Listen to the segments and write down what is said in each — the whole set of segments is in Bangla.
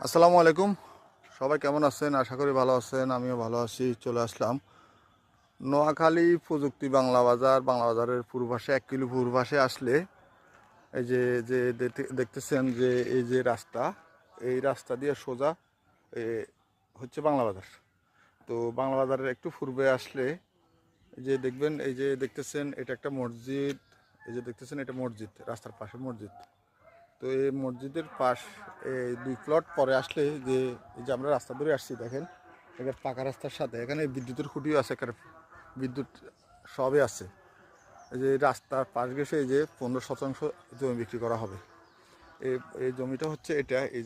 আসসালামু আলাইকুম। সবাই কেমন আছেন? আশা করি ভালো আছেন। আমিও ভালো আছি। চলে আসলাম নোয়াখালী প্রযুক্তি বাংলা বাজার। বাংলা বাজারের পূর্ব পাশে 1 কিলো পূর্ব পাশে আসলে এই যে যে দেখতেছেন যে এই যে রাস্তা, এই রাস্তা দিয়ে সোজা এ, হচ্ছে বাংলা বাজার। তো বাংলা বাজারের একটু পূর্বে আসলে এই যে দেখবেন, এই যে দেখতেছেন এটা একটা মসজিদ। এই যে দেখতেছেন এটা মসজিদ, রাস্তার পাশে মসজিদ। তো এই মসজিদের পাশ, এই 2 প্লট পরে আসলে যে এই যে আমরা রাস্তা ধরে আসছি, দেখেন এখানে পাকা রাস্তার সাথে এখানে বিদ্যুতের খুঁটিও আছে, এখানে বিদ্যুৎ সবই আছে। এই যে রাস্তার পাশ ঘেঁষে এই যে 15% জমি বিক্রি করা হবে। এই এই জমিটা হচ্ছে এটা, এই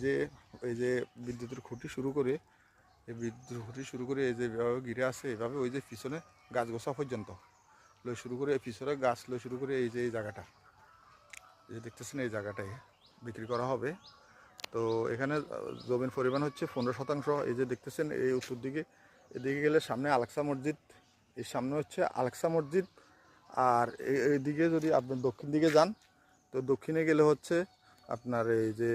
যে বিদ্যুতের খুঁটি শুরু করে, এই বিদ্যুৎ খুঁটি শুরু করে এই যে এভাবে ঘিরে আছে, এভাবে ওই যে পিছনে গাছ গোছা পর্যন্ত লই শুরু করে, এই পিছনে গাছ লই শুরু করে এই যে এই জায়গাটা, এই যে দেখতেছেন এই জায়গাটায় বিক্রি করা হবে। তো এখানে জমির পরিমাণ হচ্ছে 15%। এই যে দেখতেছেন এই উত্তর দিকে, এদিকে গেলে সামনে আলাক্সা মসজিদ, এর সামনে হচ্ছে আলাক্সা মসজিদ। আর এইদিকে যদি আপনি দক্ষিণ দিকে যান, তো দক্ষিণে গেলে হচ্ছে আপনার এই যে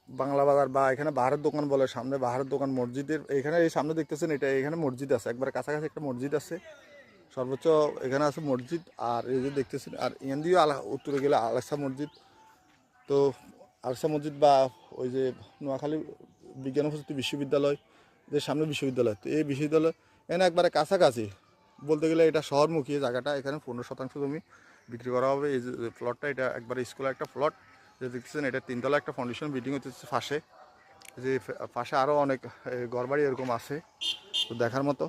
বাংলা বাজার, বা এখানে বাহারের দোকান বলে, সামনে বাহারের দোকান মসজিদের এখানে এই সামনে দেখতেছেন এটা, এখানে মসজিদ আছে, একবার কাছাকাছি একটা মসজিদ আছে সর্বোচ্চ, এখানে আছে মসজিদ। আর এই যে দেখতেছেন, আর এখান দিয়েও উত্তরে গেলে আলাক্সা মসজিদ। তো আলসা মসজিদ বা ওই যে নোয়াখালী বিজ্ঞান ও প্রযুক্তি বিশ্ববিদ্যালয়, যে সামনে বিশ্ববিদ্যালয়, তো এই বিশ্ববিদ্যালয় এখানে একবারে কাছাকাছি বলতে গেলে এটা শহরমুখী জায়গাটা। এখানে 15% জমি বিক্রি করা হবে। এই যে প্লটটা, এটা একবারে স্কুলের একটা প্লট, যে দেখতেছেন এটা 3 তলা একটা ফাউন্ডেশন বিল্ডিং হচ্ছে পাশে। যে পাশে আরও অনেক ঘরবাড়ি এরকম আছে। তো দেখার মতো,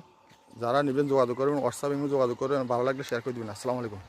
যারা নেবেন যোগাযোগ করবেন, হোয়াটসঅ্যাপে যোগাযোগ করবেন, ভালো লাগলে শেয়ার করে দেবেন। আসসালামু আলাইকুম।